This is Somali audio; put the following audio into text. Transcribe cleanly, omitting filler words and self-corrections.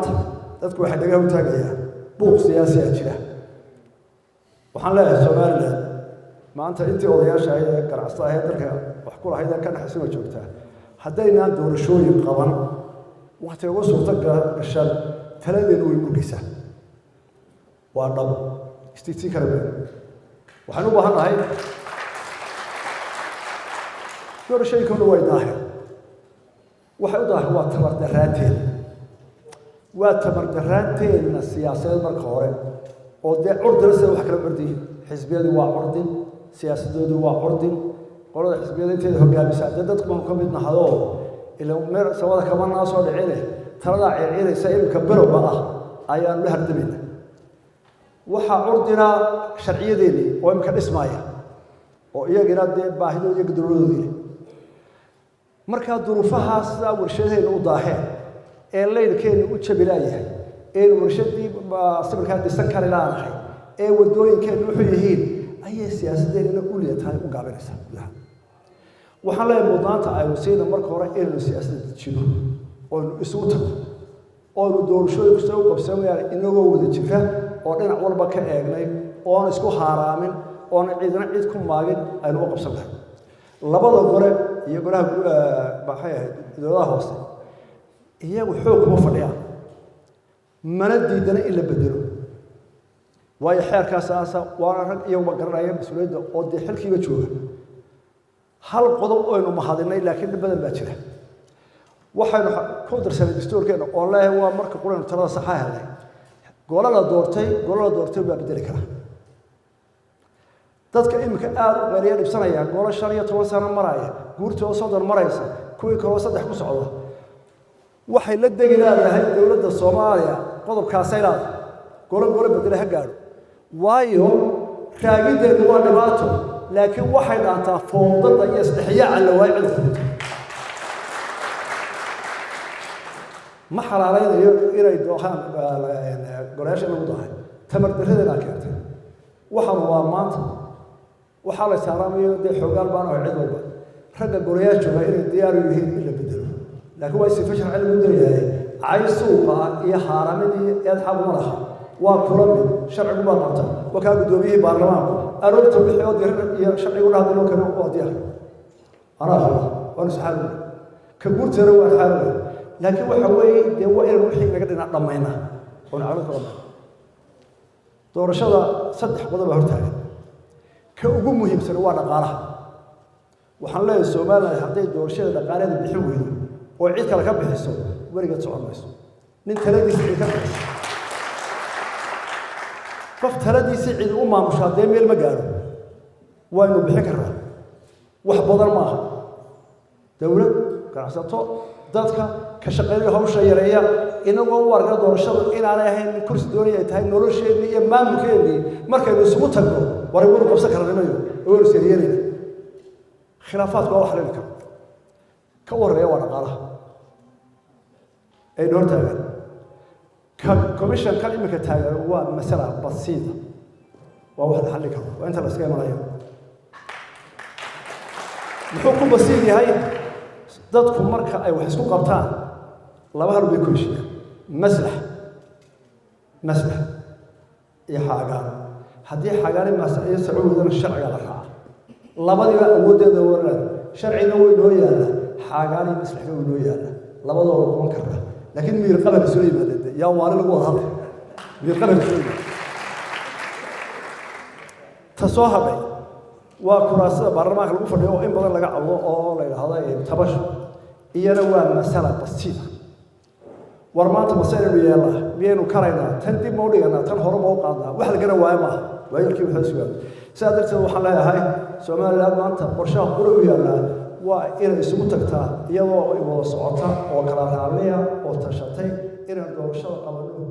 maanta dadku waxay dhaga u taagayaan buuq siyaasi ah jira waxaan leeyahay Soomaaliland maanta intii odayaasha ay ganacsatada ay dalka wax ku lahayd ka dhaxaysan joogtaa haddaynaan doorashooyin qaban waqti ugu suurtagal gashan taladeenu way murgaysaa waa dhab istiiti kale waxaan u baahanahay doorashooyinkuna way daahir waxay u daahir waa tamar daraanteedna siyaasadeed marka hore oo dee curdina sida wax kala ordiyeen xisbiyadu waa curdin siyaasadoodu waa curdin qolada xisbiyada inteeda hogaamisa dadku ka mid nahado ila meer sawada kama naasoo dhicine talada ciirinaysa ilka barowga ah ayaan la hardamayna waxa curdina sharciyadeedii oo imka dhismaaya oo iyagana dee baahidooda iyo guduladoodii marka duruufahaas warshadaheena u daaheen ee leeyahay u jabilayahay ee warshadii sawirka dhisan kara laanahay ee wadooyinkeenu wuxuu yihiin ayay siyaasadeena u leeyahay u gaabanaysa waxaan leeyahay mudaanta ay wasiina marka hore inuu siyaasadda jiro oo isugu tago oo doorashooyin soo qabsanayaan inagoo wada jira oo dhinac walba ka eegnay oo aan isku haaraamin oo aan ciidana cid ku maagin aynu u qabsanahay labada gore iyo golaha baxay dowladaha hoose iyagu xoog kuma fadhiyaan mana diidana in la bedelo waayo xeerkaas aasa waa rag iyo magaranaya mas'uuliyadda oo dee xilkiiba jooga hal qodob oo aynu mahadinay laakiin badan baa jira waxaynu ku darsanay dastuurkeena oo leeyahay waa marka quraan talada sax ah helay golada doortay waa bedeli kara dadka imika aad u qeeriya dhibsanaya goolo 15 sano maraya guurtooda soo maraysa kuwii kale 3 ku socda waxay la degilaadahay dawladda Soomaaliya qodobkaas ay leedahay golo bedel ha gaaro waayo raagideedu waa dhibaato laakiin waxay dhaantaa foodada iyo isdhexyaaca la waayicin ما حلالين إلى الدوحان قريش الموضوع تمر درهنا كانت وحنا مات وحال سلامي دي حقال بانو عدل رد قريش جوا إلى الديار يهين إلا بدله لكن هو يستفشر على المدير عايز سوقا يا حرامي يذهب مرها وكرم شرع ما قطع وكان بدوبيه برلمان أردت بالحياة يا شرع يقول هذا لو كانوا قاضيا أنا ونسحب كبرت روى الحال لكن وحوي دي وإلى الوحي لقدنا ضمينا ونعرض ربنا doorashada saddex qodob hortaagan ka ugu muhiimsan waa dhaqaalaha waxaan leeyahay Soomaaliya haday doorashada dhaqaalaha bixin weydo oo cid kale ka bixiso wariga soconayso nin taladiisa ka bixiso qof taladiisa cid u maamusha hadee meel ma gaaro waa inuu bixin karaa wax badan ma aha dawlad ganacsato dadka ka shaqeeyo hawsha yareeya inagoo warga doorashada inaanay ahayn kursi doonaya ay tahay nolosheedii iyo maamulkeedii markaynu isugu tagno war aynu qabsan karnaayo oo sariyeena khilaafaadku waa wax la karo ka wareeya waa dhaqaalaha ay doortaagan ka commission kan imika taagan waa masala basiida waa wax la xalli karo waa inta la iska imanayo muxuu ku basiid yahay dadku marka ay wax isku qabtaan laba hal bay ku heshiiyaan maslax iyo xaagaan haddii xaagaan mas'ala sacuudana sharciga la raaca labadiba awoodeeda waran sharciga way noo yaala xaagaan iyo maslaxda way noo yaala labadooda kuma kara laakiin miir qabal soo yimaada yaa waana lagu wada hadlay miir qabal soo yimaada tasoo haday waa kuraasada baarlamaanka lagu fadhiyo in badan laga cabo oo la yiraahdo tabash iyana waa masala basiida war maanta masala yeela miyaynu karaynaa tan dib ma u dhiganaa tan hore ma u qaadnaa wax la gara waayo maaha waayirkii wuxuu sugaa sidaa darteed waxaan leeyahay Soomaaliland maanta qorshaha qura u yaala waa inay isugu tagtaa iyadoo ay wada socota oo kala raacnaya oo tashatay inay doorashada qabano